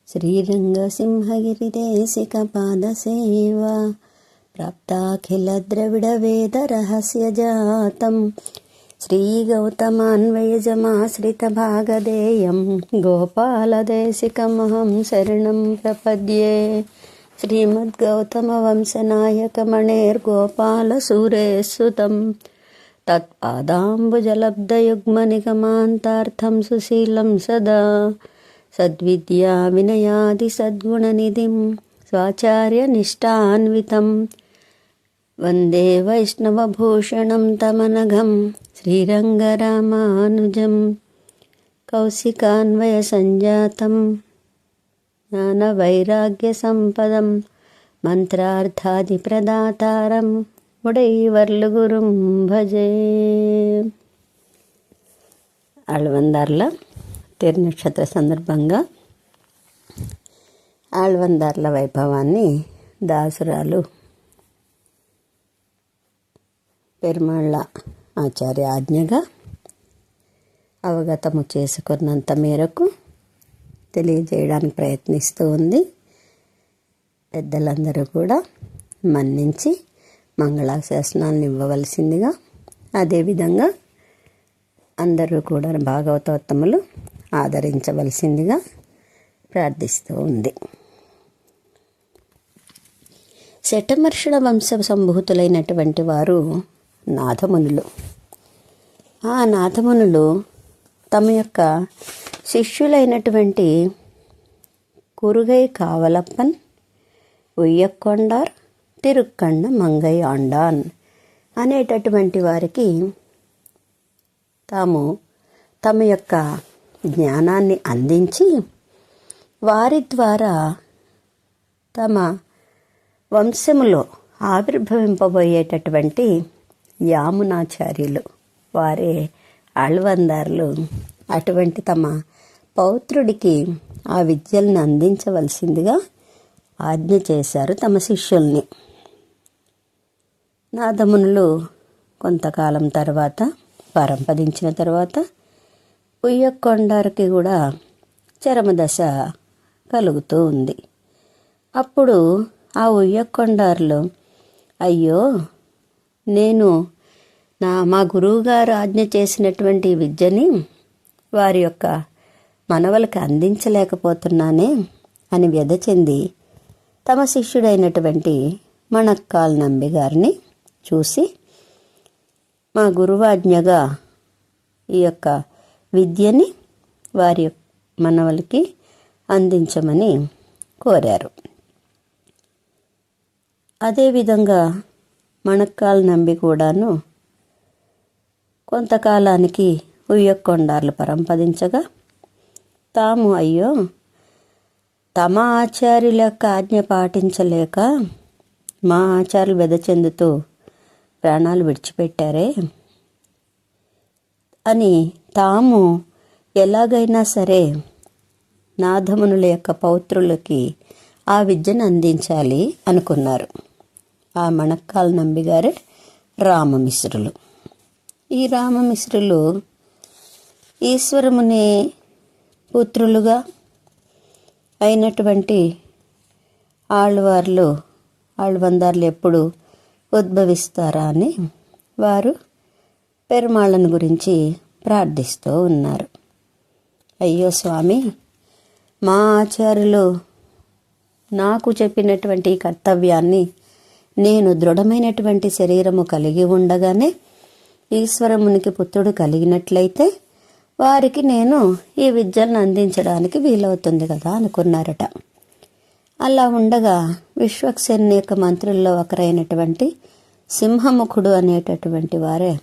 శ్రీరంగసింహగిరిదేశికపాదసేవా ప్రాప్తాఖిలద్రవిడవేదరహస్యజాతం శ్రీగౌతమాన్వయజమాశ్రితభాగధేయం గోపాలదేశికమహం శరణం ప్రపద్యే. శ్రీమద్గౌతమవంశనాయకమణేర్గోపాలసూరేసుతం తత్పాదాంబుజలబ్ధయుగ్మనిగమాంతార్థం సుశీలం సదా సద్విద్యా వినయాది సద్గుణనిధిం స్వాచార్యనిష్టాన్వితం వందే వైష్ణవభూషణం తమనఘం శ్రీరంగరామానుజం. కౌశికాన్వయసంజాతం జ్ఞానవైరాగ్యసంపదం మంత్రార్థాదిప్రదాతారం ఉడైవర్లుగురుం భజే. ఆళ్వందార్ల తిరునక్షత్ర సందర్భంగా ఆళ్వందార్ల వైభవాన్ని దాసురాలు పెరుమాళ్ళ ఆచార్య ఆజ్ఞగా అవగతము చేసుకున్నంత మేరకు తెలియజేయడానికి ప్రయత్నిస్తూ ఉంది. పెద్దలందరూ కూడా మన్నించి మంగళాశాసనాలను ఇవ్వవలసిందిగా, అదేవిధంగా అందరూ కూడా భాగవతోత్తములు ఆదరించవలసిందిగా ప్రార్థిస్తూ ఉంది. శఠమర్షణ వంశ సంభూతులైనటువంటి వారు నాథమునులు. ఆ నాథమునులు తమ యొక్క శిష్యులైనటువంటి కురుగై కావలప్పన్, ఉయ్యకొండార్, తిరుక్కండ మంగై ఆండాన్ అనేటటువంటి వారికి తాము తమ యొక్క జ్ఞానాన్ని అందించి వారి ద్వారా తమ వంశములో ఆవిర్భవింపబోయేటటువంటి యామునాచార్యులు వారే ఆళ్వందార్లు. అటువంటి తమ పౌత్రుడికి ఆ విద్యలను అందించవలసిందిగా ఆజ్ఞ చేశారు తమ శిష్యుల్ని. నాథమునులు కొంతకాలం తర్వాత పరంపదించిన తర్వాత ఉయ్యకొండారికి కూడా చరమదశ కలుగుతూ ఉంది. అప్పుడు ఆ ఉయ్యకొండారులు, అయ్యో నేను మా గురువుగారు ఆజ్ఞ చేసినటువంటి విద్యని వారి యొక్క మనవలకి అందించలేకపోతున్నానే అని వ్యధ చెంది తమ శిష్యుడైనటువంటి మణక్కాల్ నంబి గారిని చూసి, మా గురువాజ్ఞగా ఈ యొక్క విద్యని వారి మనవలకి అందించమని కోరారు. అదేవిధంగా మణక్కాల్ నంబి కూడాను కొంతకాలానికి ఉయ్యకొండార్లు పరంపదించగా తాము అయ్యో తమ ఆచార్యుల యొక్క ఆజ్ఞ పాటించలేక మా ఆచార్యులు వ్యధ చెందుతూ ప్రాణాలు విడిచిపెట్టారే అని తాము ఎలాగైనా సరే నాథమునుల యొక్క పౌత్రులకి ఆ విద్యను అందించాలి అనుకున్నారు. ఆ మణక్కాల్ నంబిగారే రామమిశ్రులు. ఈ రామమిశ్రులు ఈశ్వరముని పుత్రులుగా అయినటువంటి ఆళ్వందార్లు ఎప్పుడు ఉద్భవిస్తారా అని వారు పెరుమాళ్ళను గురించి ప్రార్థిస్తూ ఉన్నారు. అయ్యో స్వామి, మా ఆచార్యులు నాకు చెప్పినటువంటి కర్తవ్యాన్ని నేను దృఢమైనటువంటి శరీరము కలిగి ఉండగానే ఈశ్వరమునికి పుత్రుడు కలిగినట్లయితే వారికి నేను ఈ విద్యలను అందించడానికి వీలవుతుంది కదా అనుకున్నారట. అలా ఉండగా విశ్వక్సేనుని యొక్క మంత్రుల్లో ఒకరైనటువంటి సింహముఖుడు అనేటటువంటి వారే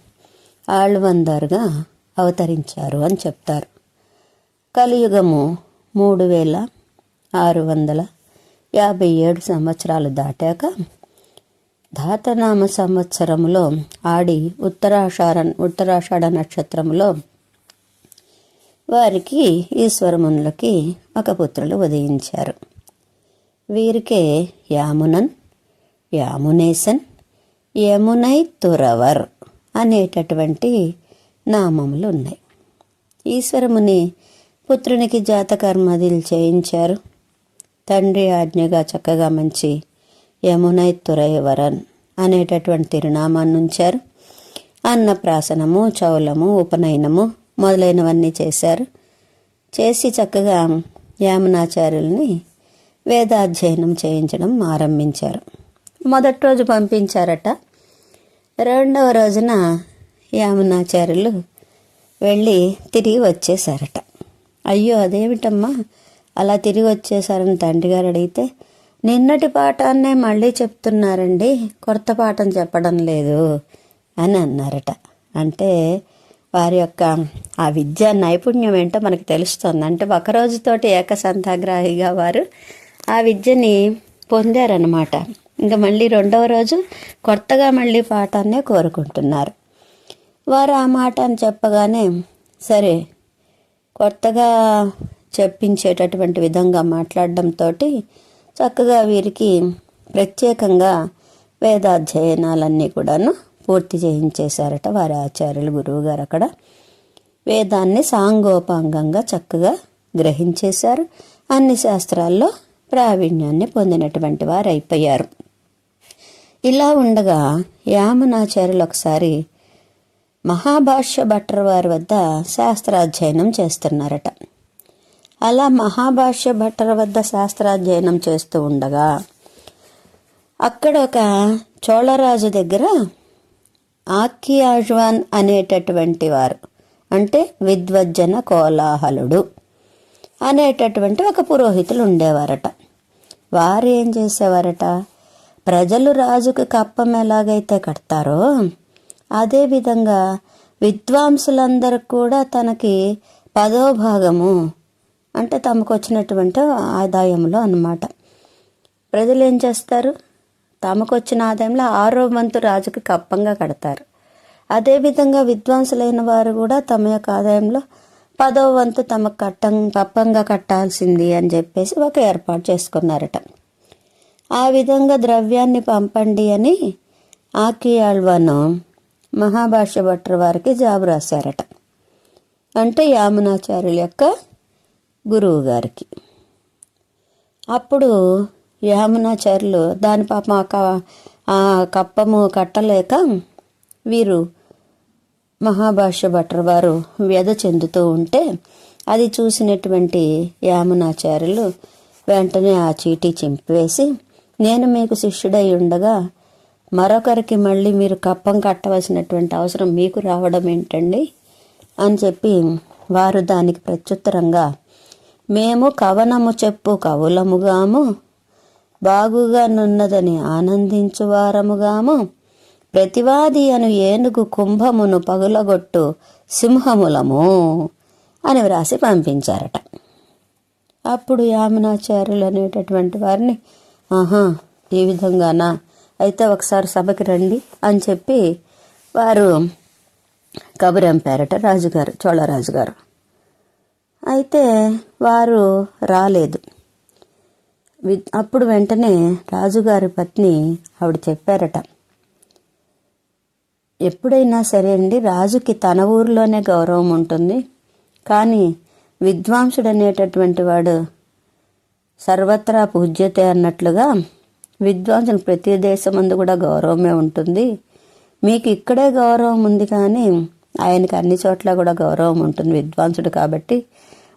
ఆళ్వందారుగా అవతరించారు అని చెప్తారు. కలియుగము 3657 సంవత్సరాలు దాటాక ధాతనామ సంవత్సరములో ఆడి ఉత్తరాషాఢ నక్షత్రములో వారికి ఈశ్వరమునులకి ఒక పుత్రులు ఉదయించారు. వీరికే యామునన్, యామునేసన్, యమునై తురవర్ అనేటటువంటి నామములు ఉన్నాయి. ఈశ్వరముని పుత్రునికి జాతకర్మదిలు చేయించారు. తండ్రి ఆజ్ఞగా చక్కగా మంచి యమునై తురైవరన్ అనేటటువంటి తిరునామాన్ని ఉంచారు. అన్నప్రాసనము, చౌలము, ఉపనయనము మొదలైనవన్నీ చేశారు. చేసి చక్కగా యామునాచార్యుల్ని వేదాధ్యయనం చేయించడం ఆరంభించారు. మొదటి రోజు పంపించారట. రెండవ రోజున యామునాచార్యులు వెళ్ళి తిరిగి వచ్చేసారట. అయ్యో అదేమిటమ్మా అలా తిరిగి వచ్చేసారని తండ్రి గారు అడిగితే, నిన్నటి పాఠాన్నే మళ్ళీ చెప్తున్నారండి, కొత్త పాఠం చెప్పడం లేదు అని అన్నారట. అంటే వారి యొక్క ఆ విద్యా నైపుణ్యం ఏంటో మనకు తెలుస్తుంది. అంటే ఒక రోజుతోటి ఏకసంతాగ్రాహిగా వారు ఆ విద్యని పొందారనమాట. ఇంకా మళ్ళీ రెండవ రోజు కొత్తగా మళ్ళీ పాఠాన్నే కోరుకుంటున్నారు. వారు ఆ మాట అని చెప్పగానే సరే కొత్తగా చెప్పించేటటువంటి విధంగా మాట్లాడడంతో చక్కగా వీరికి ప్రత్యేకంగా వేదాధ్యయనాలన్నీ కూడాను పూర్తి చేయించేశారట వారి ఆచార్యులు, గురువు గారు. అక్కడ వేదాన్ని సాంగోపాంగంగా చక్కగా గ్రహించేశారు. అన్ని శాస్త్రాల్లో ప్రావీణ్యాన్ని పొందినటువంటి వారు అయిపోయారు. ఇలా ఉండగా యామునాచార్యులు ఒకసారి మహాభాష్య భట్టర్ వారి వద్ద శాస్త్రాధ్యయనం చేస్తున్నారట. అలా మహాభాష్య భట్టర్ వద్ద శాస్త్రాధ్యయనం చేస్తూ ఉండగా అక్కడ ఒక చోళరాజు దగ్గర ఆఖ్యాజ్వాన్ అనేటటువంటి వారు, అంటే విద్వజ్జన కోలాహలుడు అనేటటువంటి ఒక పురోహితులు ఉండేవారట. వారు ఏం చేసేవారట, ప్రజలు రాజుకు కప్పం ఎలాగైతే కడతారో అదేవిధంగా విద్వాంసులందరూ కూడా తనకి 10వ భాగము, అంటే తమకు వచ్చినటువంటి ఆదాయంలో అన్నమాట. ప్రజలు ఏం చేస్తారు, తమకు వచ్చిన ఆదాయంలో 6వ వంతు రాజుకి కప్పంగా కడతారు. అదేవిధంగా విద్వాంసులైన వారు కూడా తమ యొక్క ఆదాయంలో 10వ వంతు తమకు కప్పంగా కట్టాల్సింది అని చెప్పేసి ఒక ఏర్పాటు చేసుకున్నారట. ఆ విధంగా ద్రవ్యాన్ని పంపండి అని ఆఖ్యాళ్వాను మహాభాష్య భట్టర్ వారికి జాబు రాశారట. అంటే యామునాచార్యుల యొక్క గురువు గారికి. అప్పుడు యామునాచార్యులు దాని పాపం ఆ కప్పము కట్టలేక వీరు మహాభాష్య భట్టర్ వారు వ్యధ చెందుతూ ఉంటే అది చూసినటువంటి యామునాచార్యులు వెంటనే ఆ చీటీ చింపివేసి, నేను మీకు శిష్యుడై ఉండగా మరొకరికి మళ్ళీ మీరు కప్పం కట్టవలసినటువంటి అవసరం మీకు రావడం ఏంటండి అని చెప్పి వారు దానికి ప్రత్యుత్తరంగా, మేము కవనము చెప్పు కవులముగాము, బాగుగా నున్నదని ఆనందించువారముగాము, ప్రతివాది అను ఏనుగు కుంభమును పగులగొట్టు సింహములము అని వ్రాసి పంపించారట. అప్పుడు యామునాచార్యులు అనేటటువంటి వారిని, ఆహా ఈ విధంగానా, అయితే ఒకసారి సభకి రండి అని చెప్పి వారు కబురంపారట రాజుగారు, చోళరాజుగారు. అయితే వారు రాలేదు. అప్పుడు వెంటనే రాజుగారి పత్ని ఆవిడ చెప్పారట, ఎప్పుడైనా సరే అండి రాజుకి తన ఊరిలోనే గౌరవం ఉంటుంది, కానీ విద్వాంసుడు అనేటటువంటి వాడు సర్వత్రా పూజ్యతే అన్నట్లుగా విద్వాంసుని ప్రతి దేశమందు కూడా గౌరవమే ఉంటుంది. మీకు ఇక్కడే గౌరవం ఉంది కానీ ఆయనకి అన్ని చోట్ల కూడా గౌరవం ఉంటుంది విద్వాంసుడు కాబట్టి,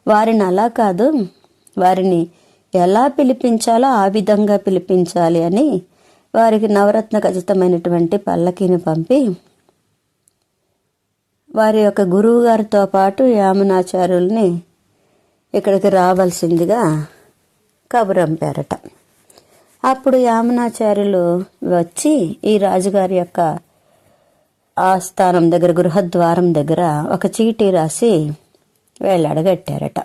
వారిని అలా కాదు, వారిని ఎలా పిలిపించాలో ఆ విధంగా పిలిపించాలి అని వారికి నవరత్న ఖచ్చితమైనటువంటి పల్లకీని పంపి వారి యొక్క గురువు గారితో పాటు యామునాచార్యుల్ని ఇక్కడికి రావాల్సిందిగా కబురంపారట. అప్పుడు యామునాచార్యులు వచ్చి ఈ రాజుగారి యొక్క ఆస్థానం దగ్గర, గృహద్వారం దగ్గర ఒక చీటీ రాసి వేలాడగట్టారట.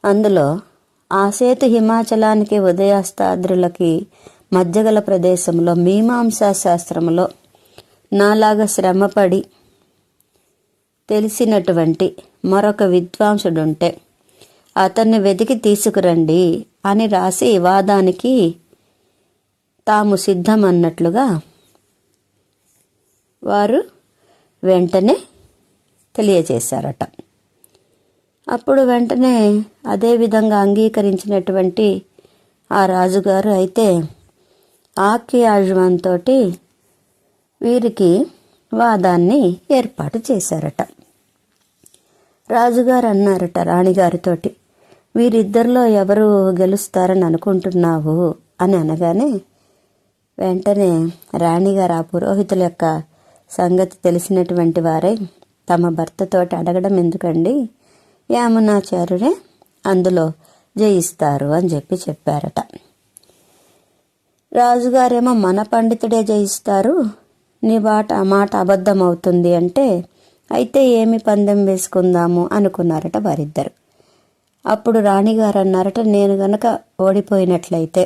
అందులో ఆసేతు హిమాచలానికి ఉదయాస్తాద్రులకి మధ్యగల ప్రదేశంలో మీమాంసా శాస్త్రములో నాలాగా శ్రమపడి తెలిసినటువంటి మరొక విద్వాంసుడుంటే అతన్ని వెతికి తీసుకురండి అని రాసి వాదానికి తాము సిద్ధమన్నట్లుగా వారు వెంటనే తెలియచేశారట. అప్పుడు వెంటనే అదే విధంగా అంగీకరించినటువంటి ఆ రాజుగారు అయితే ఆఖ్యాజ్వంతో వీరికి వాదాన్ని ఏర్పాటు చేశారట. రాజుగారు అన్నారట రాణిగారితోటి, వీరిద్దరిలో ఎవరు గెలుస్తారని అనుకుంటున్నావు అని అనగానే వెంటనే రాణిగారు ఆ పురోహితుల యొక్క సంగతి తెలిసినటువంటి వారే తమ భర్తతోటి అడగడం ఎందుకండి, యామునాచార్యుడే అందులో జయిస్తారు అని చెప్పారట. రాజుగారేమో మన పండితుడే జయిస్తారు, నీ మాట అబద్ధం అవుతుంది అంటే, అయితే ఏమి పందెం వేసుకుందాము అనుకున్నారట వారిద్దరు. అప్పుడు రాణిగారు అన్నారట, నేను గనక ఓడిపోయినట్లయితే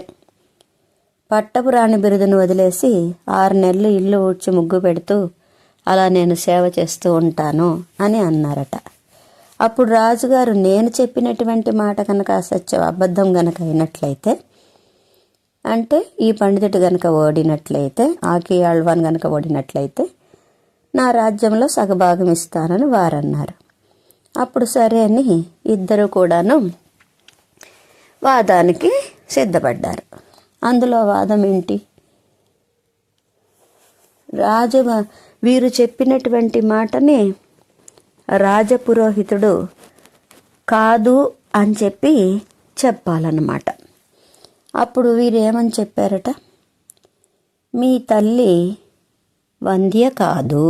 పట్టపు రాణి బిరుదును వదిలేసి 6 నెలలు ఇల్లు ఊడ్చి ముగ్గు పెడుతూ అలా నేను సేవ చేస్తూ ఉంటాను అని అన్నారట. అప్పుడు రాజుగారు, నేను చెప్పినటువంటి మాట కనుక అసత్యం అబద్ధం గనక అయినట్లయితే, అంటే ఈ పండితుడు గనక ఓడినట్లయితే, ఆకియాళ్వాన్ గనక ఓడినట్లయితే నా రాజ్యంలో సగభాగం ఇస్తానని వారన్నారు. అప్పుడు సరే అని ఇద్దరు కూడాను వాదానికి సిద్ధపడ్డారు. అందులో వాదం ఏంటి, వీరు చెప్పినటువంటి మాటని రాజపురోహితుడు కాదు అని చెప్పాలన్నమాట. అప్పుడు వీరు ఏమని చెప్పారట, మీ తల్లి వంధ్య కాదు,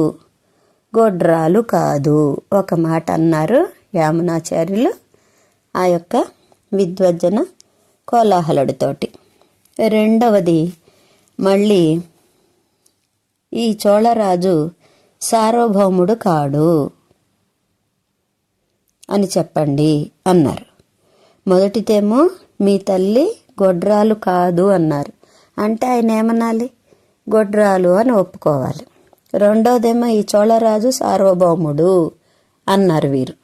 గొడ్రాలు కాదు, ఒక మాట అన్నారు యామునాచార్యులు ఆ యొక్క విద్వజ్జన కోలాహలుడితోటి. రెండవది, మళ్ళీ ఈ చోళరాజు సార్వభౌముడు కాడు అని చెప్పండి అన్నారు. మొదటిదేమో మీ తల్లి గొడ్రాలు కాదు అన్నారు, అంటే ఆయన ఏమనాలి, గొడ్రాలు అని ఒప్పుకోవాలి. రెండోదేమో ఈ చోళరాజు సార్వభౌముడు అన్నారు వీరు,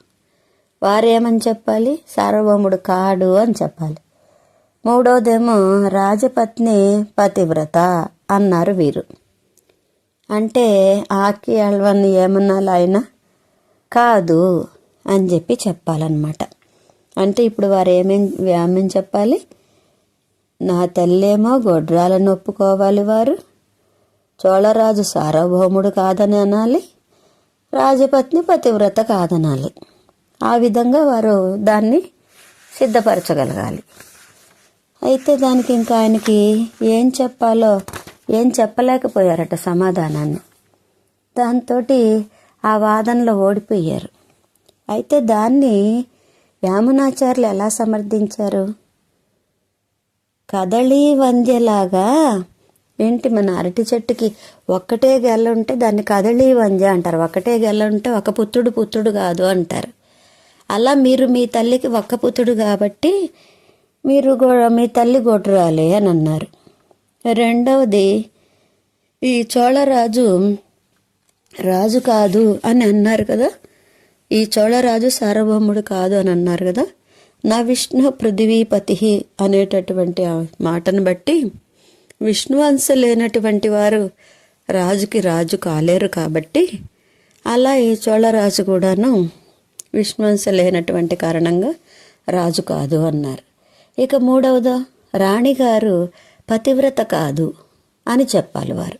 వారేమని చెప్పాలి, సార్వభౌముడు కాడు అని చెప్పాలి. మూడోదేమో రాజపత్ని పతివ్రత అన్నారు వీరు, అంటే ఆకియాళ్వాన్ ఏమన్నాలి, ఆయన కాదు అని చెప్పాలన్నమాట. అంటే ఇప్పుడు వారు ఏమేం చెప్పాలి, నా తల్లేమో గొడ్రాలను ఒప్పుకోవాలి, వారు చోళరాజు సార్వభౌముడు కాదని అనాలి, రాజపత్ని పతివ్రత కాదనాలి. ఆ విధంగా వారు దాన్ని సిద్ధపరచగలగాలి. అయితే దానికి ఇంకా ఆయనకి ఏం చెప్పాలో ఏం చెప్పలేకపోయారట సమాధానాన్ని. దాంతో ఆ వాదనలో ఓడిపోయారు. అయితే దాన్ని యామునాచార్యులు ఎలా సమర్థించారు, కదళీ వంద్యలాగా, ఏంటి మన అరటి చెట్టుకి ఒక్కటే గెల్ల ఉంటే దాన్ని కదళీ వంజ అంటారు, ఒక్కటే గెల్ల ఉంటే ఒక పుత్రుడు కాదు అంటారు. అలా మీరు మీ తల్లికి ఒక్క పుత్రుడు కాబట్టి మీరు మీ తల్లి గొడ్రాలే అని అన్నారు. రెండవది, ఈ చోళరాజు రాజు కాదు అని అన్నారు కదా, ఈ చోళరాజు సార్వభౌముడు కాదు అని అన్నారు కదా. నా విష్ణు పృథివీపతి అనేటటువంటి మాటను బట్టి విష్ణువంశ లేనటువంటి వారు రాజుకి రాజు కాలేరు కాబట్టి, అలా ఈ చోళరాజు కూడాను విష్ణువంశ లేనటువంటి కారణంగా రాజు కాదు అన్నారు. ఇక మూడవదో, రాణిగారు పతివ్రత కాదు అని చెప్పాలి వారు.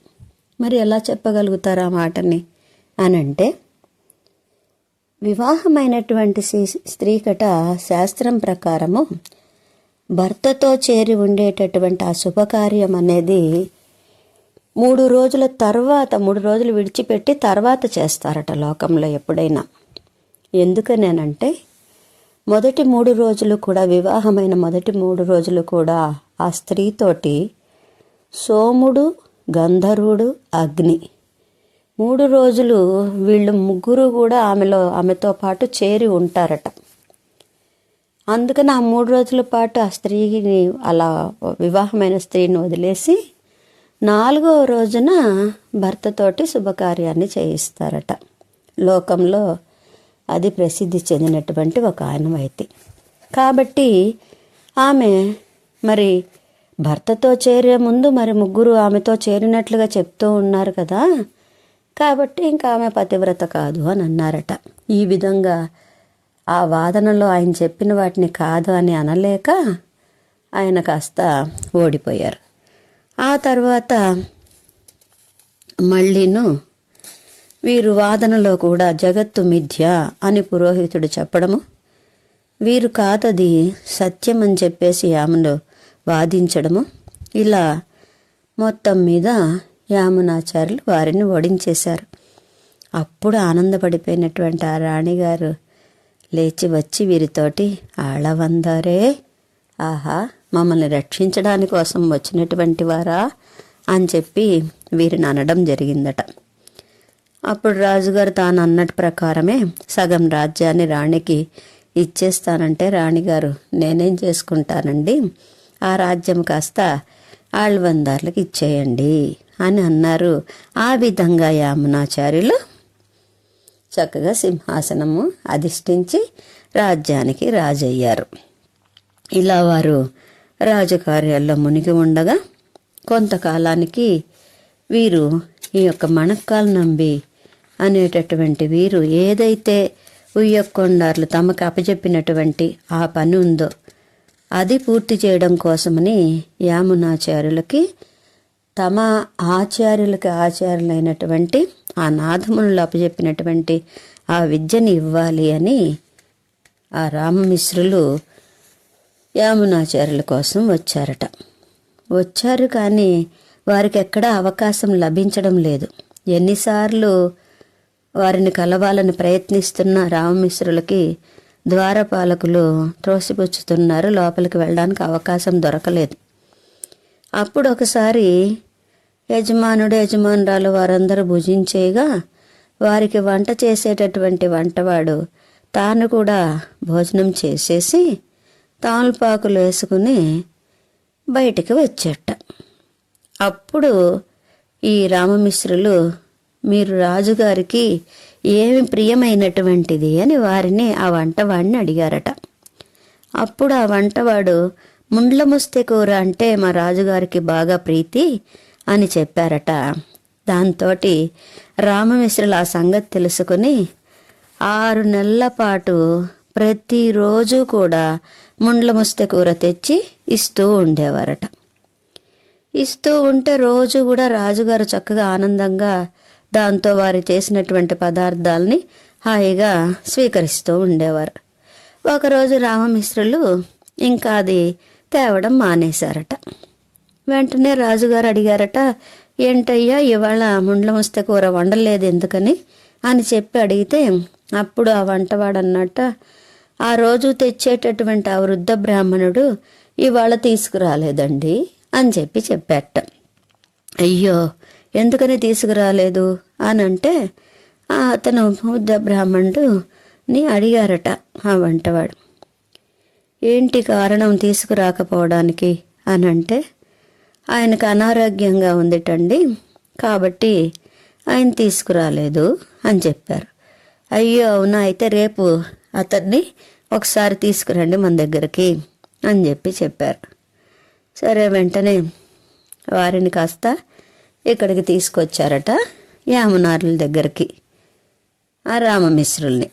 మరి ఎలా చెప్పగలుగుతారు ఆ మాటని అని అంటే, వివాహమైనటువంటి స్త్రీకట శాస్త్రం ప్రకారము భర్తతో చేరి ఉండేటటువంటి ఆ శుభకార్యం అనేది 3 రోజుల తర్వాత, 3 రోజులు విడిచిపెట్టి తర్వాత చేస్తారట లోకంలో ఎప్పుడైనా. ఎందుకనేనంటే, మొదటి 3 రోజులు కూడా, వివాహమైన మొదటి 3 రోజులు కూడా ఆ స్త్రీతోటి సోముడు, గంధర్వుడు, అగ్ని 3 రోజులు వీళ్ళు ముగ్గురు కూడా ఆమెతో పాటు చేరి ఉంటారట. అందుకని ఆ 3 రోజుల పాటు ఆ స్త్రీని, అలా వివాహమైన స్త్రీని వదిలేసి 4వ రోజున భర్తతోటి శుభకార్యాన్ని చేయిస్తారట. లోకంలో అది ప్రసిద్ధి చెందినటువంటి ఒక ఆనవాయితీ. కాబట్టి ఆమె మరి భర్తతో చేరే ముందు మరి ముగ్గురు ఆమెతో చేరినట్లుగా చెప్తూ ఉన్నారు కదా, కాబట్టి ఇంకా ఆమె పతివ్రత కాదు అని అన్నారట. ఈ విధంగా ఆ వాదనలో ఆయన చెప్పిన వాటిని కాదు అని అనలేక ఆయన కాస్త ఓడిపోయారు. ఆ తర్వాత మళ్ళీను వీరు వాదనలో కూడా జగత్తు మిథ్య అని పురోహితుడు చెప్పడము, వీరు కాదది సత్యం అని చెప్పేసి యామును వాదించడము, ఇలా మొత్తం మీద యామునాచార్యులు వారిని ఓడించేశారు. అప్పుడు ఆనందపడిపోయినటువంటి ఆ రాణిగారు లేచి వచ్చి వీరితోటి, ఆళవందారే, ఆహా మమ్మల్ని రక్షించడానికి కోసం వచ్చినటువంటి వారా అని చెప్పి వీరిని అనడం జరిగిందట. అప్పుడు రాజుగారు తాను అన్నట్టు ప్రకారమే సగం రాజ్యాన్ని రాణికి ఇచ్చేస్తానంటే, రాణిగారు నేనేం చేసుకుంటానండి, ఆ రాజ్యం కాస్త ఆళ్వందార్లకు ఇచ్చేయండి అని అన్నారు. ఆ విధంగా యామునాచార్యులు చక్కగా సింహాసనము అధిష్ఠించి రాజ్యానికి రాజయ్యారు. ఇలా వారు రాజకార్యాల్లో మునిగి ఉండగా కొంతకాలానికి వీరు ఈ యొక్క మణక్కాల్ నంబి అనేటటువంటి వీరు ఏదైతే ఉయ్యకొండార్లు తమకు అప్పచెప్పినటువంటి ఆ పని ఉందో అది పూర్తి చేయడం కోసమని యామునాచార్యులకి తమ ఆచార్యులైనటువంటి ఆ నాథమునులు అప్పచెప్పినటువంటి ఆ విద్యని ఇవ్వాలి అని ఆ రామమిశ్రులు యామునాచార్యుల కోసం వచ్చారట. వచ్చారు కానీ వారికి ఎక్కడా అవకాశం లభించడం లేదు. ఎన్నిసార్లు వారిని కలవాలని ప్రయత్నిస్తున్న రామమిశ్రులకి ద్వారపాలకులు త్రోసిపుచ్చుతున్నారు, లోపలికి వెళ్ళడానికి అవకాశం దొరకలేదు. అప్పుడు ఒకసారి యజమానురాలు వారందరూ భుజించేగా వారికి వంట చేసేటటువంటి వంటవాడు తాను కూడా భోజనం చేసేసి తాల్పాకులు వేసుకుని బయటికి వచ్చేట. అప్పుడు ఈ రామమిశ్రులు, మీరు రాజుగారికి ఏమి ప్రియమైనటువంటిది అని వారిని ఆ వంటవాడిని అడిగారట. అప్పుడు ఆ వంటవాడు ముండ్ల ముస్తె కూర అంటే మా రాజుగారికి బాగా ప్రీతి అని చెప్పారట. దాంతో రామమిశ్రులు ఆ సంగతి తెలుసుకుని 6 నెలల పాటు ప్రతిరోజు కూడా ముండ్ల ముస్తె కూర తెచ్చి ఇస్తూ ఉండేవారట. ఇస్తూ ఉంటే రోజు కూడా రాజుగారు చక్కగా ఆనందంగా దాంతో వారు చేసినటువంటి పదార్థాలని హాయిగా స్వీకరిస్తూ ఉండేవారు. ఒకరోజు రామమిశ్రులు ఇంకా అది తేవడం మానేశారట. వెంటనే రాజుగారు అడిగారట, ఏంటయ్యా ఇవాళ ముండ్ల ముస్తె కూర వండలేదు ఎందుకని అని చెప్పి అడిగితే, అప్పుడు ఆ వంటవాడు అన్నట్ట, ఆ రోజు తెచ్చేటటువంటి ఆ వృద్ధ బ్రాహ్మణుడు ఇవాళ తీసుకురాలేదండి అని చెప్పాట. అయ్యో ఎందుకని తీసుకురాలేదు అని అంటే అతను వృద్ధ బ్రాహ్మణుడిని అడిగారట ఆ వంటవాడు, ఏంటి కారణం తీసుకురాకపోవడానికి అని అంటే, ఆయనకు అనారోగ్యంగా ఉందిటండి కాబట్టి ఆయన తీసుకురాలేదు అని చెప్పారు. అయ్యో అవునా, అయితే రేపు అతన్ని ఒకసారి తీసుకురండి మన దగ్గరికి అని చెప్పారు. సరే వెంటనే వారిని కాస్త ఇక్కడికి తీసుకొచ్చారట యామునార్ల దగ్గరికి, ఆ రామమిశ్రుల్ని.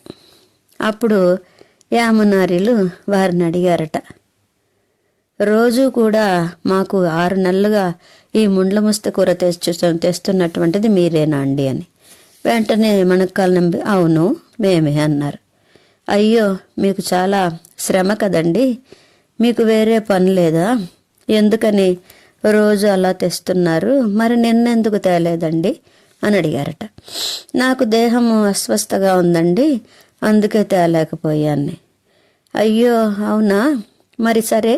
అప్పుడు యామునార్యులు వారిని అడిగారట, రోజు కూడా మాకు 6 నెలలుగా ఈ ముండ్ల ముస్తె కూర తెస్తున్నటువంటిది మీరేనా అండి అని. వెంటనే మణక్కాల్ నంబి, అవును మేమే అన్నారు. అయ్యో మీకు చాలా శ్రమ కదండి, మీకు వేరే పని లేదా, ఎందుకని రోజు అలా తెస్తున్నారు, మరి నిన్నెందుకు తేలేదండి అని అడిగారట. నాకు దేహము అస్వస్థగా ఉందండి అందుకే తేలేకపోయాన్ని. అయ్యో అవునా, మరి సరే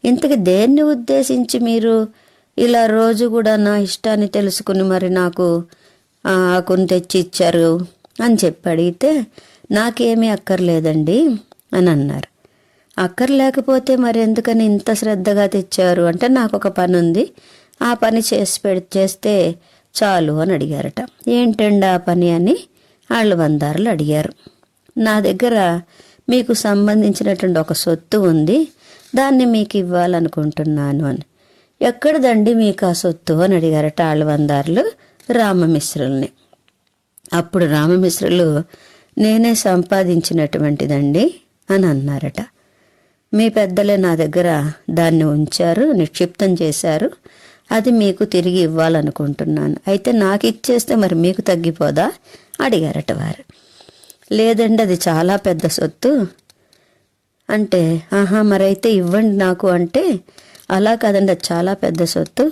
ఇంతకి దేన్ని ఉద్దేశించి మీరు ఇలా రోజు కూడా నా ఇష్టాన్ని తెలుసుకుని మరి నాకు ఆకుని తెచ్చి ఇచ్చారు అని అడిగితే, నాకేమీ అక్కర్లేదండి అని అన్నారు. అక్కర్లేకపోతే మరి ఎందుకని ఇంత శ్రద్ధగా తెచ్చారు అంటే, నాకు ఒక పని ఉంది, ఆ పని చేస్తే చాలు అని అడిగారట. ఏంటండి ఆ పని అని ఆళ్వందారులు అడిగారు. నా దగ్గర మీకు సంబంధించినటువంటి ఒక సొత్తు ఉంది, దాన్ని మీకు ఇవ్వాలనుకుంటున్నాను అని. ఎక్కడదండి మీకు ఆ సొత్తు అని అడిగారట ఆళ్వందారులు రామమిశ్రుల్ని. అప్పుడు రామమిశ్రులు, నేనే సంపాదించినటువంటిదండి అని అన్నారట. మీ పెద్దలే నా దగ్గర దాన్ని ఉంచారు, నిక్షిప్తం చేశారు, అది మీకు తిరిగి ఇవ్వాలనుకుంటున్నాను. అయితే నాకు ఇచ్చేస్తే మరి మీకు తగ్గిపోదా అడిగారట వారు. లేదండి, అది చాలా పెద్ద సొత్తు అంటే, మరైతే ఇవ్వండి నాకు అంటే, అలా కాదండి, అది చాలా పెద్ద సొత్తు,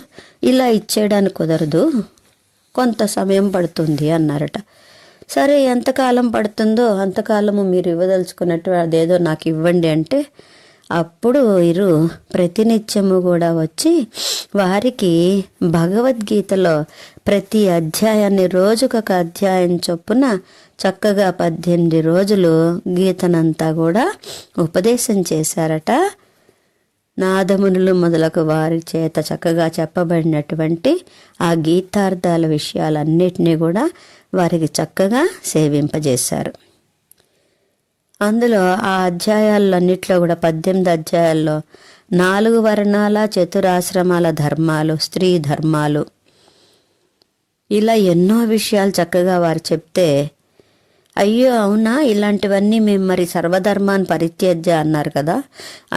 ఇలా ఇచ్చేయడానికి కుదరదు, కొంత సమయం పడుతుంది అన్నారట. సరే, ఎంతకాలం పడుతుందో అంతకాలము మీరు ఇవ్వదలుచుకున్నట్టు అదేదో నాకు ఇవ్వండి అంటే, అప్పుడు వీరు ప్రతినిత్యము కూడా వచ్చి వారికి భగవద్గీతలో ప్రతి అధ్యాయాన్ని రోజుకొక అధ్యాయం చొప్పున చక్కగా 18 రోజులు గీతనంతా కూడా ఉపదేశం చేశారట. నాదమునులు మొదలగు వారి చేత చక్కగా చెప్పబడినటువంటి ఆ గీతార్థాల విషయాలన్నిటినీ కూడా వారికి చక్కగా సేవింపజేశారు. అందులో ఆ అధ్యాయాలన్నిట్లో కూడా 18 అధ్యాయాల్లో 4 వర్ణాల చతురాశ్రమాల ధర్మాలు, స్త్రీ ధర్మాలు, ఇలా ఎన్నో విషయాలు చక్కగా వారు చెప్తే, అయ్యో అవునా, ఇలాంటివన్నీ మేము మరి సర్వధర్మాన్ని పరిత్యజ్య అన్నారు కదా,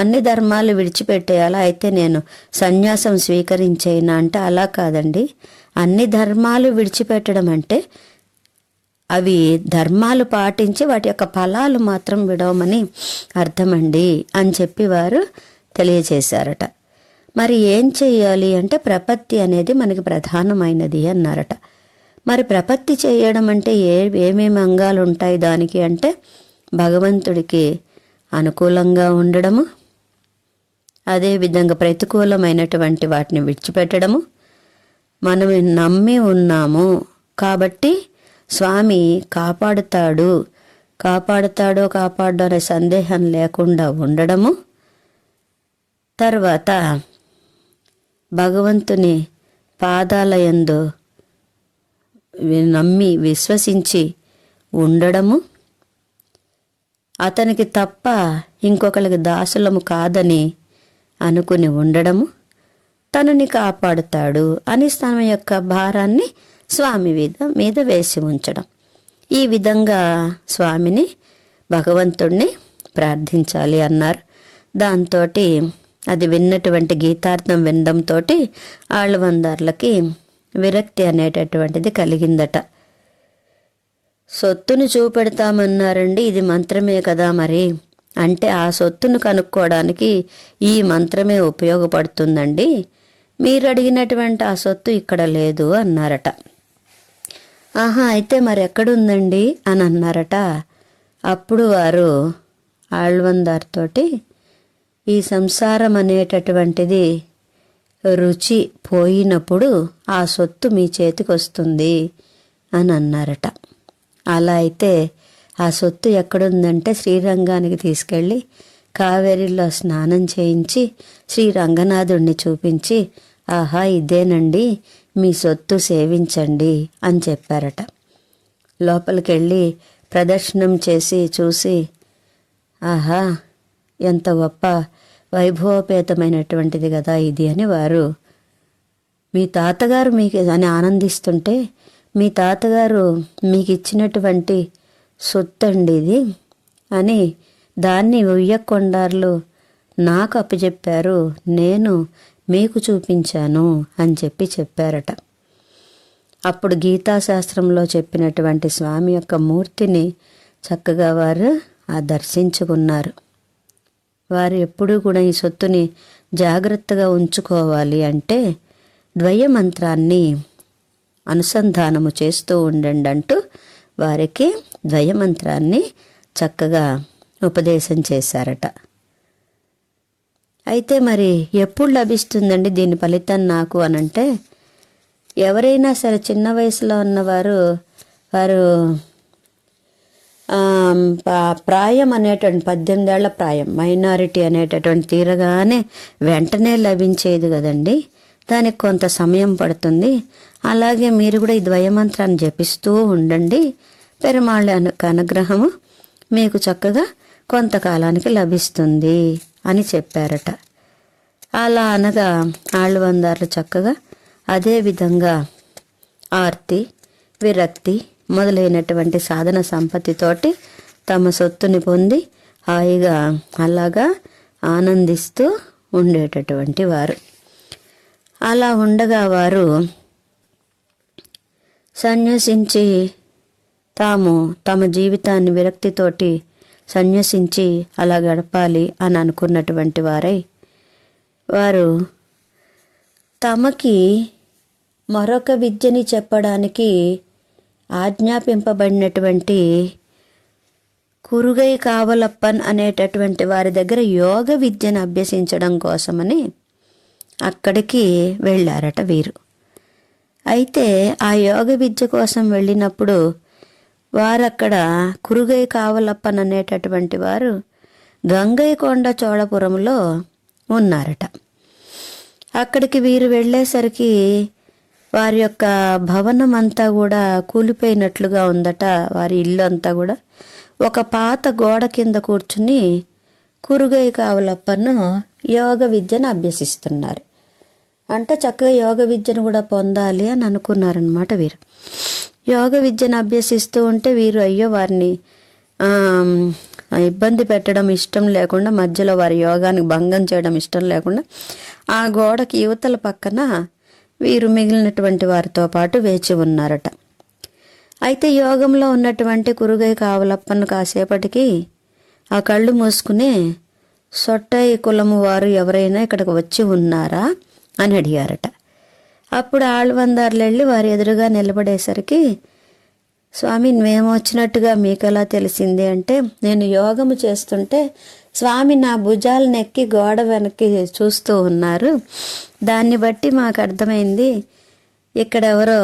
అన్ని ధర్మాలు విడిచిపెట్టేయాలా, అయితే నేను సన్యాసం స్వీకరించేనా అంటే, అలా కాదండి, అన్ని ధర్మాలు విడిచిపెట్టడం అంటే అవి ధర్మాలు పాటించి వాటి యొక్క ఫలాలు మాత్రం విడవమని అర్థమండి అని చెప్పి వారు తెలియచేశారట. మరి ఏం చెయ్యాలి అంటే, ప్రపత్తి అనేది మనకి ప్రధానమైనది అన్నారట. మరి ప్రపత్తి చేయడం అంటే ఏమేమి అంగాలు ఉంటాయి దానికి అంటే, భగవంతుడికి అనుకూలంగా ఉండడము, అదేవిధంగా ప్రతికూలమైనటువంటి వాటిని విడిచిపెట్టడము, మనం నమ్మి ఉన్నాము కాబట్టి స్వామి కాపాడుతాడో కాపాడో అనే సందేహం లేకుండా ఉండడము, తర్వాత భగవంతుని పాదాలయందు నమ్మి విశ్వసించి ఉండడము, అతనికి తప్ప ఇంకొకరికి దాసులము కాదని అనుకుని ఉండడము, తనని కాపాడుతాడు అని తన యొక్క భారాన్ని స్వామి మీద వేసి ఉంచడం. ఈ విధంగా స్వామిని, భగవంతుణ్ణి ప్రార్థించాలి అన్నారు. దాంతో అది విన్నటువంటి గీతార్థం వినడంతో ఆళ్ళవందార్లకి విరక్తి అనేటటువంటిది కలిగిందట. సొత్తును చూపెడతామన్నారండి, ఇది మంత్రమే కదా మరి అంటే, ఆ సొత్తును కనుక్కోవడానికి ఈ మంత్రమే ఉపయోగపడుతుందండి, మీరు అడిగినటువంటి ఆ సొత్తు ఇక్కడ లేదు అన్నారట. అయితే మరి ఎక్కడుందండి అని అన్నారట. అప్పుడు వారు ఆళ్వందార్తోటి, ఈ సంసారం అనేటటువంటిది రుచి పోయినప్పుడు ఆ సొత్తు మీ చేతికి వస్తుంది అని అన్నారట. అలా అయితే ఆ సొత్తు ఎక్కడుందంటే, శ్రీరంగానికి తీసుకెళ్ళి కావేరిలో స్నానం చేయించి శ్రీ రంగనాథుణ్ణి చూపించి, ఇదేనండి మీ సొత్తు, సేవించండి అని చెప్పారట. లోపలికెళ్ళి ప్రదర్శనం చేసి చూసి, ఎంత గొప్ప వైభవపేతమైనటువంటిది కదా ఇది అని వారు, మీ తాతగారు మీకు అని ఆనందిస్తుంటే, మీ తాతగారు మీకు ఇచ్చినటువంటి సొత్తండి ఇది అని దాన్ని ఉయ్యకొండార్లు నాకు అప్పచెప్పారు, నేను మీకు చూపించాను అని చెప్పారట. అప్పుడు గీతాశాస్త్రంలో చెప్పినటువంటి స్వామి యొక్క మూర్తిని చక్కగా వారు దర్శించుకున్నారు. వారు ఎప్పుడూ కూడా ఈ సొత్తుని జాగ్రత్తగా ఉంచుకోవాలి అంటే ద్వయమంత్రాన్ని అనుసంధానము చేస్తూ ఉండండి అంటూ వారికి ద్వయమంత్రాన్ని చక్కగా ఉపదేశం చేశారట. అయితే మరి ఎప్పుడు లభిస్తుందండి దీని ఫలితం నాకు అనంటే, ఎవరైనా సరే చిన్న వయసులో ఉన్నవారు వారు ప్రాయం అనేటువంటి 18 ఏళ్ల ప్రాయం, మైనారిటీ అనేటటువంటి తీరగానే వెంటనే లభించేది కదండి, దానికి కొంత సమయం పడుతుంది. అలాగే మీరు కూడా ఈ ద్వయమంత్రాన్ని జపిస్తూ ఉండండి, పెరుమాళ్ళ అనుగ్రహము మీకు చక్కగా కొంతకాలానికి లభిస్తుంది అని చెప్పారట. అలా అనగా ఆళ్ళవందార్లు చక్కగా అదే విధంగా ఆర్తి, విరక్తి మొదలైనటువంటి సాధన సంపత్తితోటి తమ సొత్తుని పొంది హాయిగా అలాగా ఆనందిస్తూ ఉండేటటువంటి వారు. అలా ఉండగా వారు సన్యసించి తమ జీవితాన్ని విరక్తితోటి సన్యసించి అలా గడపాలి అని అనుకున్నటువంటి వారు తమకి మరొక విద్యని చెప్పడానికి ఆజ్ఞాపింపబడినటువంటి కురుగై కావలప్పన్ అనేటటువంటి వారి దగ్గర యోగ విద్యను అభ్యసించడం కోసమని అక్కడికి వెళ్ళారట వీరు. అయితే ఆ యోగ విద్య కోసం వెళ్ళినప్పుడు వారక్కడ కురుగై కావలప్పన్ అనేటటువంటి వారు గంగైకొండ చోళపురంలో ఉన్నారట. అక్కడికి వీరు వెళ్ళేసరికి వారి యొక్క భవనం అంతా కూడా కూలిపోయినట్లుగా ఉందట. వారి ఇల్లు అంతా కూడా ఒక పాత గోడ కింద కూర్చుని కురుగై కావలప్పను యోగ విద్యను అభ్యసిస్తున్నారు. అంటే చక్కగా యోగ విద్యను కూడా పొందాలి అని అనుకున్నారనమాట వీరు. యోగ విద్యను అభ్యసిస్తూ ఉంటే వీరు వారిని ఇబ్బంది పెట్టడం ఇష్టం లేకుండా, మధ్యలో వారి యోగానికి భంగం చేయడం ఇష్టం లేకుండా ఆ గోడకి యువతల పక్కన వీరు మిగిలినటువంటి వారితో పాటు వేచి ఉన్నారట. అయితే యోగంలో ఉన్నటువంటి కురుగై కావలప్పను కాసేపటికి ఆ కళ్ళు మూసుకుని సొట్టై కులము వారు ఎవరైనా ఇక్కడికి వచ్చి ఉన్నారా అని అడిగారట. అప్పుడు ఆళ్వందార్లు వెళ్ళి వారి ఎదురుగా నిలబడేసరికి, స్వామి మేము వచ్చినట్టుగా మీకు ఎలా తెలిసింది అంటే, నేను యోగము చేస్తుంటే స్వామి నా భుజాలను ఎక్కి గోడ వెనక్కి చూస్తూ ఉన్నారు, దాన్ని బట్టి మాకు అర్థమైంది ఇక్కడెవరో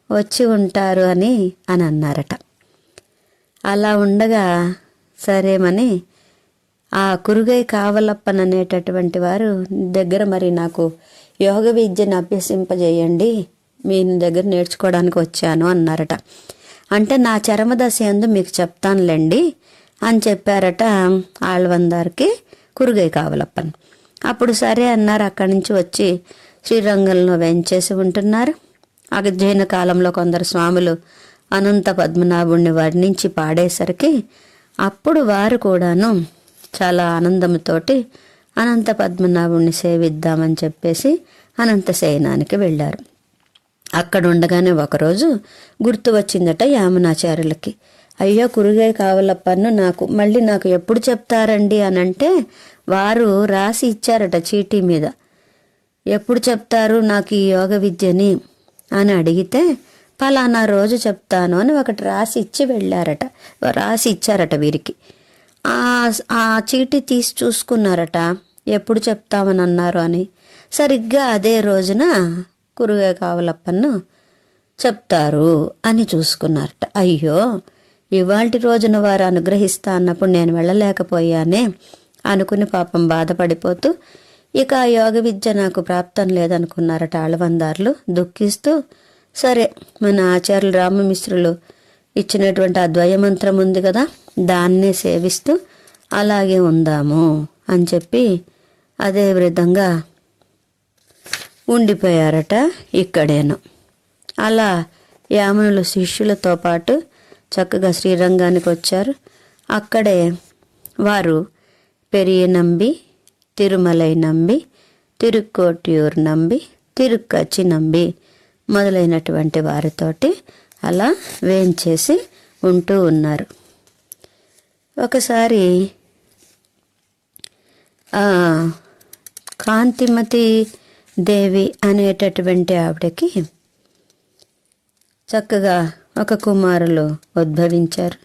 వచ్చి ఉంటారు అని అన్నారట. అలా ఉండగా సరేమని ఆ కురుగై కావలప్పన్ అనేటటువంటి వారు దగ్గర మరి నాకు యోగ విద్యను అభ్యసింపజేయండి, మీ దగ్గర నేర్చుకోవడానికి వచ్చాను అన్నారట. అంటే నా చరమదశ ఎందు మీకు చెప్తానులేండి అని చెప్పారట ఆళ్వందార్కి కురుగై కావలప్పన్. అప్పుడు సరే అన్నారు. అక్కడి నుంచి వచ్చి శ్రీరంగంలో వేంచేసి ఉంటున్నారు. అధ్యయన కాలంలో కొందరు స్వాములు అనంత పద్మనాభుణ్ణి వర్ణించి పాడేసరికి అప్పుడు వారు కూడాను చాలా ఆనందంతోటి అనంత పద్మనాభుణ్ణి సేవిద్దామని చెప్పేసి అనంత శయనానికి వెళ్ళారు. అక్కడ ఉండగానే ఒకరోజు గుర్తు వచ్చిందట యామునాచార్యులకి. అయ్యో కురుగై కావలప్పను నాకు ఎప్పుడు చెప్తారండి అని అంటే వారు రాసి ఇచ్చారట చీటీ మీద. ఎప్పుడు చెప్తారు నాకు ఈ యోగ విద్యని అని అడిగితే పలానా రోజు చెప్తాను అని ఒకటి రాసి ఇచ్చారట వీరికి. ఆ చీటీ తీసి చూసుకున్నారట, ఎప్పుడు చెప్తామని అన్నారు అని. సరిగ్గా అదే రోజున కురుగై కావలప్పను చెప్తారు అని చూసుకున్నారట. అయ్యో ఇవాల్టి రోజున వారు అనుగ్రహిస్తా అన్నప్పుడు నేను వెళ్ళలేకపోయానే అనుకుని పాపం బాధపడిపోతూ ఇక ఆ యోగ విద్య నాకు ప్రాప్తం లేదనుకున్నారట ఆళ్వందార్లు దుఃఖిస్తూ. సరే మన ఆచార్యులు రామమిశ్రులు ఇచ్చినటువంటి ఆ ద్వయమంత్రం ఉంది కదా, దాన్నే సేవిస్తూ అలాగే ఉందాము అని చెప్పి అదే విధంగా ఉండిపోయారట ఇక్కడేను. అలా యామునులు శిష్యులతో పాటు చక్కగా శ్రీరంగానికి వచ్చారు. అక్కడే వారు పెరియ నంబి, తిరుమలై నంబి, తిరుక్కోటియూర్ నంబి, తిరుక్కచ్చి నంబి మొదలైనటువంటి వారితోటి అలా వేంచేసి ఉంటూ ఉన్నారు. ఒకసారి కాంతిమతి దేవి అనేటటువంటి ఆవిడకి చక్కగా ఒక కుమారులు ఉద్భవించారు.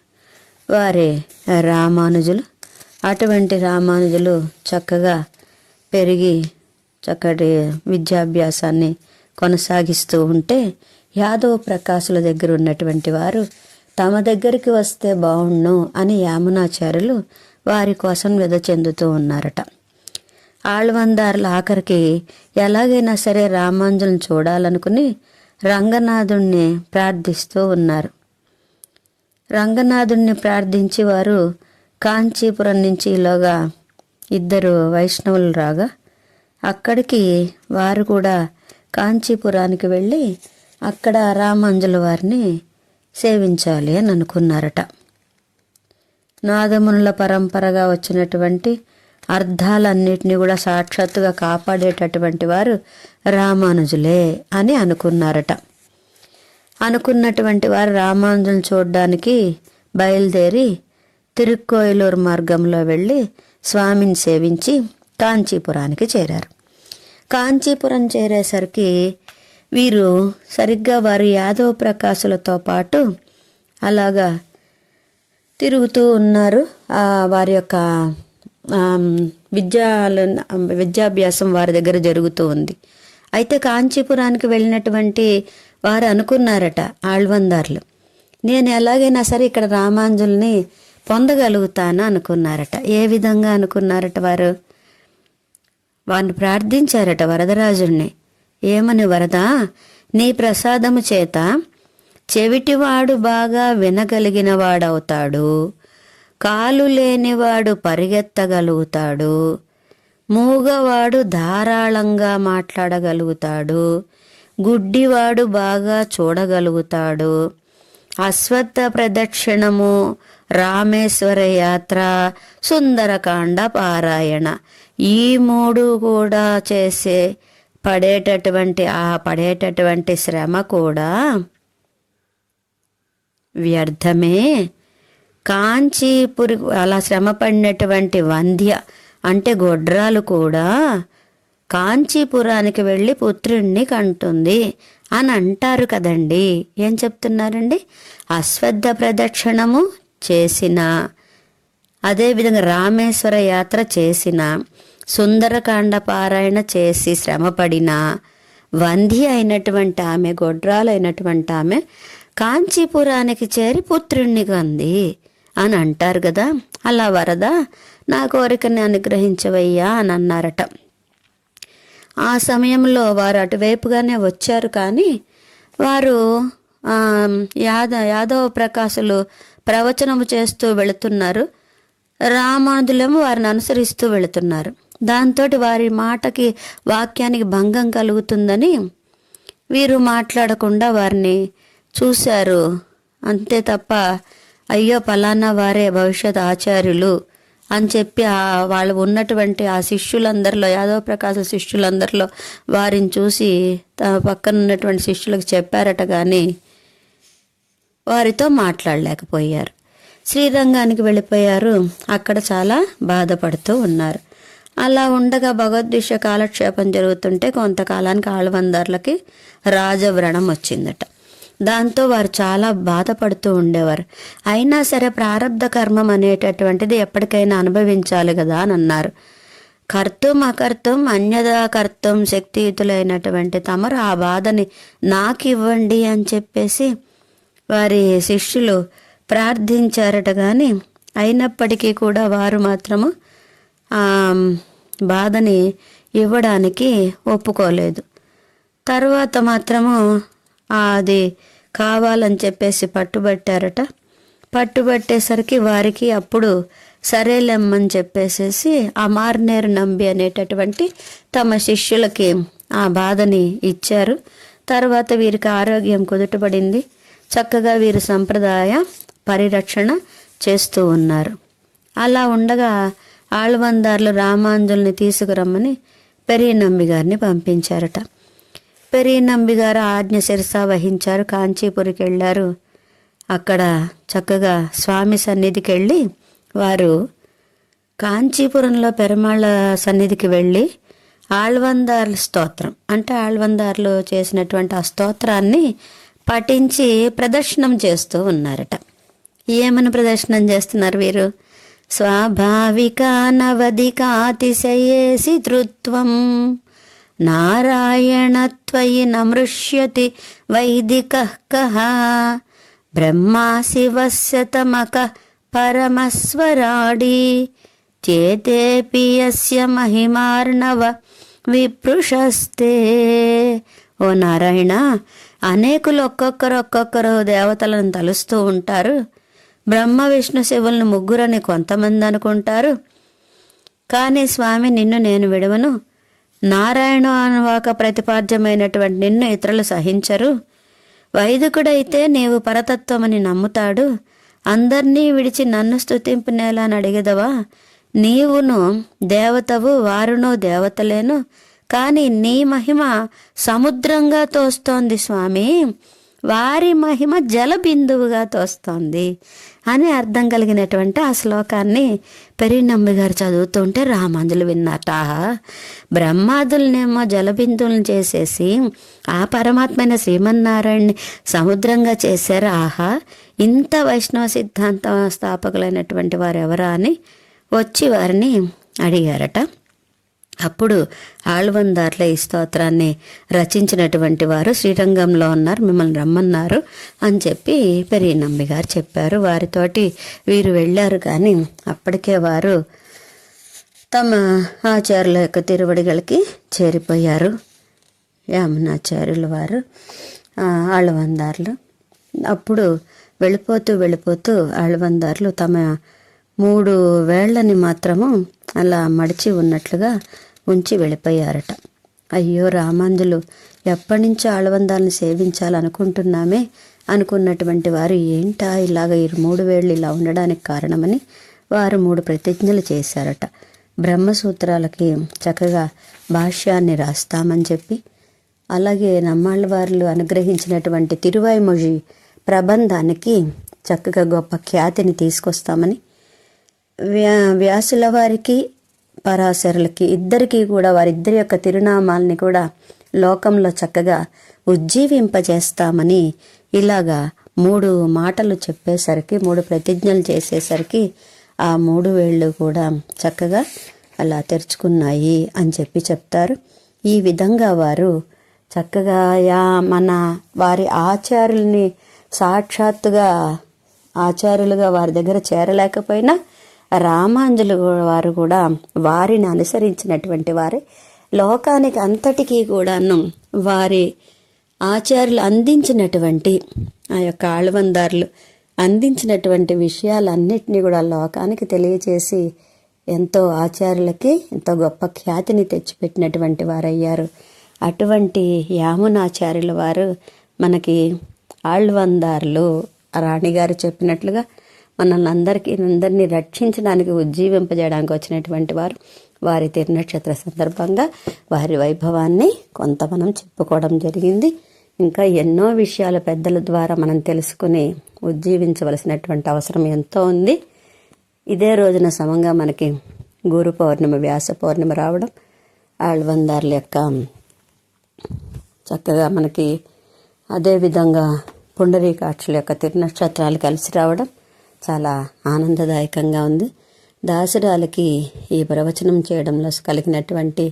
వారే రామానుజులు. అటువంటి రామానుజులు చక్కగా పెరిగి చక్కటి విద్యాభ్యాసాన్ని కొనసాగిస్తూ ఉంటే యాదవ ప్రకాశుల దగ్గర ఉన్నటువంటి వారు తమ దగ్గరికి వస్తే బాగుండు అని యామునాచార్యులు వారి కోసం వ్యధ చెందుతూ ఉన్నారట. ఆళ్వందార్ల ఆఖరికి ఎలాగైనా సరే రామానుజులను చూడాలనుకుని రంగనాథుణ్ణి ప్రార్థిస్తూ ఉన్నారు. రంగనాథుణ్ణి ప్రార్థించి వారు కాంచీపురం నుంచి ఈలోగా ఇద్దరు వైష్ణవులు రాగా అక్కడికి వారు కూడా కాంచీపురానికి వెళ్ళి అక్కడ రామానుజుల వారిని సేవించాలి అని అనుకున్నారట. నాదమునుల పరంపరగా వచ్చినటువంటి అర్థాలన్నిటినీ కూడా సాక్షాత్తుగా కాపాడేటటువంటి వారు రామానుజులే అని అనుకున్నారట. అనుకున్నటువంటి వారు రామానుజులను చూడడానికి బయలుదేరి తిరుక్కోయిలూరు మార్గంలో వెళ్ళి స్వామిని సేవించి కాంచీపురానికి చేరారు. కాంచీపురం చేరేసరికి వీరు సరిగ్గా వారి యాదవ ప్రకాశులతో పాటు అలాగా తిరుగుతూ ఉన్నారు. వారి యొక్క విద్యాభ్యాసం వారి దగ్గర జరుగుతూ ఉంది. అయితే కాంచీపురానికి వెళ్ళినటువంటి వారు అనుకున్నారట, ఆళ్వందార్లు, నేను ఎలాగైనా సరే ఇక్కడ రామానుజుల్ని పొందగలుగుతాను అనుకున్నారట. ఏ విధంగా అనుకున్నారట వారు? వారిని ప్రార్థించారట వరదరాజుణ్ణి. ఏమని? వరదా, నీ ప్రసాదము చేత చెవిటివాడు బాగా వినగలిగిన వాడవుతాడు, కాలు లేనివాడు పరిగెత్తగలుగుతాడు, మూగవాడు ధారాళంగా మాట్లాడగలుగుతాడు, గుడ్డివాడు బాగా చూడగలుగుతాడు, అశ్వత్థ ప్రదక్షిణము, రామేశ్వర యాత్ర, సుందరకాండ పారాయణ, ఈ మూడు కూడా చేసే పడేటటువంటి శ్రమ కూడా వ్యర్థమే. కాంచీపురి అలా శ్రమ పడినటువంటి వంధ్య అంటే గొడ్రాలు కూడా కాంచీపురానికి వెళ్ళి పుత్రుణ్ణి కంటుంది అని అంటారు కదండి. ఏం చెప్తున్నారండి? అశ్వత్థ ప్రదక్షిణము చేసిన, అదేవిధంగా రామేశ్వర యాత్ర చేసిన, సుందరకాండ పారాయణ చేసి శ్రమపడిన వంధ్య అయినటువంటి ఆమె, గొడ్రాలైనటువంటి ఆమె కాంచీపురానికి చేరి పుత్రుణ్ణి కంది అని అంటారు కదా. అలా వరద నా కోరికని అనుగ్రహించవయ్యా అని అన్నారట. ఆ సమయంలో వారు అటువైపుగానే వచ్చారు. కానీ వారు యాదవ ప్రకాశులు ప్రవచనము చేస్తూ వెళుతున్నారు, రామానుజులేమో వారిని అనుసరిస్తూ వెళుతున్నారు. దాంతో వారి మాటకి వాక్యానికి భంగం కలుగుతుందని వీరు మాట్లాడకుండా వారిని చూశారు. అంతే తప్ప అయ్యో పలానా వారే భవిష్యత్ ఆచార్యులు అని చెప్పి వాళ్ళు ఉన్నటువంటి ఆ శిష్యులందరిలో, యాదవ ప్రకాశ శిష్యులందరిలో వారిని చూసి పక్కన ఉన్నటువంటి శిష్యులకు చెప్పారట. కానీ వారితో మాట్లాడలేకపోయారు. శ్రీరంగానికి వెళ్ళిపోయారు. అక్కడ చాలా బాధపడుతూ ఉన్నారు. అలా ఉండగా భగవద్విష కాలక్షేపం జరుగుతుంటే కొంతకాలానికి ఆళ్వందార్లకి రాజవ్రణం వచ్చిందట. దాంతో వారు చాలా బాధపడుతూ ఉండేవారు. అయినా సరే ప్రారబ్ధ కర్మం అనేటటువంటిది ఎప్పటికైనా అనుభవించాలి కదా అని అన్నారు. కర్తం అకర్తం అన్యదా కర్తం శక్తియుతులైనటువంటి తమరు ఆ బాధని నాకు ఇవ్వండి అని చెప్పేసి వారి శిష్యులు ప్రార్థించారట. కానీ అయినప్పటికీ కూడా వారు మాత్రము బాధని ఇవ్వడానికి ఒప్పుకోలేదు. తర్వాత మాత్రము అది కావాలని చెప్పేసి పట్టుబట్టారట. పట్టుబట్టేసరికి వారికి అప్పుడు సరేలేమ్మని చెప్పేసేసి ఆ మార్నేరు నంబి అనేటటువంటి తమ శిష్యులకి ఆ బాధని ఇచ్చారు. తర్వాత వీరికి ఆరోగ్యం కుదుటపడింది. చక్కగా వీరు సంప్రదాయ పరిరక్షణ చేస్తూ ఉన్నారు. అలా ఉండగా ఆళ్వందార్లు రామానుజుల్ని తీసుకురమ్మని పెరియనంబి గారిని పంపించారట. పెరియనంబి గారు ఆజ్ఞ శిరస వహించారు. కాంచీపురికి వెళ్ళారు. అక్కడ చక్కగా స్వామి సన్నిధికి వెళ్ళి వారు కాంచీపురంలో పెరుమాళ్ళ సన్నిధికి వెళ్ళి ఆళ్వందార్ల స్తోత్రం అంటే ఆళ్వందార్లు చేసినటువంటి ఆ స్తోత్రాన్ని పఠించి ప్రదర్శనం చేస్తూ ఉన్నారట. ఏమని ప్రదర్శనం చేస్తున్నారు వీరు? స్వాభావికానవధికాతిశయేసి ధృత్వం నారాయణత్వయి నమృష్యతి వైదికః కః బ్రహ్మా శివస్య తమక పరమస్వరాడి చేతేపి యస్య మహిమార్ణవ విప్రుషస్తే. ఓ నారాయణ, అనేకులు ఒక్కొక్కరు దేవతలను తలుస్తూ ఉంటారు. బ్రహ్మ విష్ణు శివులను ముగ్గురని కొంతమంది అనుకుంటారు. కానీ స్వామి నిన్ను నేను విడవను. నారాయణ అనువాక ప్రతిపాద్యమైనటువంటి నిన్ను ఇతరులు సహించరు. వైదికుడైతే నీవు పరతత్వమని నమ్ముతాడు. అందర్నీ విడిచి నన్ను స్తుతింపునేలా అని అడిగదవా? నీవును దేవతవు, వారును దేవతలేను, కానీ నీ మహిమ సముద్రంగా తోస్తోంది స్వామి, వారి మహిమ జల బిందువుగా తోస్తోంది అని అర్థం కలిగినటువంటి ఆ శ్లోకాన్ని పెరినమ్మి గారు చదువుతుంటే రామాంజులు విన్నట. బ్రహ్మాదులనేమో జలబిందువులను చేసేసి ఆ పరమాత్మైన శ్రీమన్నారాయణని సముద్రంగా చేశారు. ఆహా, ఇంత వైష్ణవ సిద్ధాంత స్థాపకులైనటువంటి వారు ఎవరా అని వచ్చి వారిని అడిగారట. అప్పుడు ఆళ్వందార్ల ఈ స్తోత్రాన్ని రచించినటువంటి వారు శ్రీరంగంలో ఉన్నారు, మిమ్మల్ని రమ్మన్నారు అని చెప్పి పెరియనమ్మి గారు చెప్పారు. వారితోటి వీరు వెళ్ళారు. కానీ అప్పటికే వారు తమ ఆచార్యుల యొక్క తిరువడిగలకి చేరిపోయారు. యామునాచార్యుల వారు, ఆళ్వందార్లు. అప్పుడు వెళ్ళిపోతూ ఆళ్వందార్లు తమ 3 వేళ్లని మాత్రము అలా మడిచి ఉన్నట్లుగా ఉంచి వెళ్ళిపోయారట. అయ్యో రామాంజులు, ఎప్పటి నుంచో ఆళ్వందాలను సేవించాలనుకుంటున్నామే అనుకున్నటువంటి వారు ఏంటా ఇలాగ 3 వేళ్ళు ఇలా ఉండడానికి కారణమని వారు 3 ప్రతిజ్ఞలు చేశారట. బ్రహ్మసూత్రాలకి చక్కగా భాష్యాన్ని రాస్తామని చెప్పి, అలాగే నమ్మాళ్ళ వారు అనుగ్రహించినటువంటి తిరువాయిమొഴി ప్రబంధానికి చక్కగా గొప్ప ఖ్యాతిని తీసుకొస్తామని, వ్యాసుల వారికి పరాశరులకి ఇద్దరికీ కూడా వారిద్దరి యొక్క తిరునామాల్ని కూడా లోకంలో చక్కగా ఉజ్జీవింపజేస్తామని ఇలాగా 3 మాటలు చెప్పేసరికి, 3 ప్రతిజ్ఞలు చేసేసరికి ఆ 3 వేళ్ళు కూడా చక్కగా అలా తెరుచుకున్నాయి అని చెప్పి చెప్తారు. ఈ విధంగా వారు చక్కగా మన వారి ఆచార్యుల్ని సాక్షాత్తుగా ఆచార్యులుగా వారి దగ్గర చేరలేకపోయినా రామాంజులు వారు కూడా వారిని అనుసరించినటువంటి వారే. లోకానికి అంతటికీ కూడాను వారి ఆచార్యులు అందించినటువంటి ఆ యొక్క ఆళ్వందార్లు అందించినటువంటి విషయాలన్నిటినీ కూడా లోకానికి తెలియచేసి ఎంతో ఆచార్యులకి ఎంతో గొప్ప ఖ్యాతిని తెచ్చిపెట్టినటువంటి వారయ్యారు. అటువంటి యామునాచార్యుల వారు మనకి ఆళ్వందార్లు, రాణిగారు చెప్పినట్లుగా మనల్ని అందరినీ రక్షించడానికి, ఉజ్జీవింపజేయడానికి వచ్చినటువంటి వారు. వారి తిరునక్షత్ర సందర్భంగా వారి వైభవాన్ని కొంత మనం చెప్పుకోవడం జరిగింది. ఇంకా ఎన్నో విషయాలు పెద్దల ద్వారా మనం తెలుసుకుని ఉజ్జీవించవలసినటువంటి అవసరం ఎంతో ఉంది. ఇదే రోజున సమంగా మనకి గురు పౌర్ణమి, వ్యాస పౌర్ణమి రావడం, ఆళ్వందార్ల యొక్క చక్కగా మనకి అదేవిధంగా పుండరీకాక్షుల యొక్క తిరునక్షత్రాలు కలిసి రావడం చాలా ఆనందదాయకంగా ఉంది. దాసురాలకి ఈ ప్రవచనం చేయడంలో కలిగినటువంటి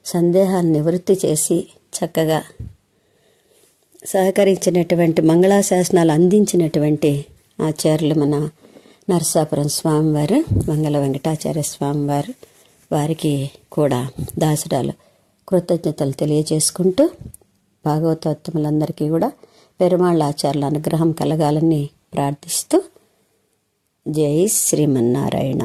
సందేహాన్ని నివృత్తి చేసి చక్కగా సహకరించినటువంటి మంగళాశాసనాలు అందించినటువంటి ఆచార్యులు మన నరసాపురం స్వామివారు, మంగళ వెంకటాచార్య స్వామివారు, వారికి కూడా దాసురాలు కృతజ్ఞతలు తెలియజేసుకుంటూ భాగవతోత్తములందరికీ కూడా పెరుమాళ్ళ ఆచార్యుల అనుగ్రహం కలగాలని ప్రార్థిస్తూ జై శ్రీమన్నారాయణ.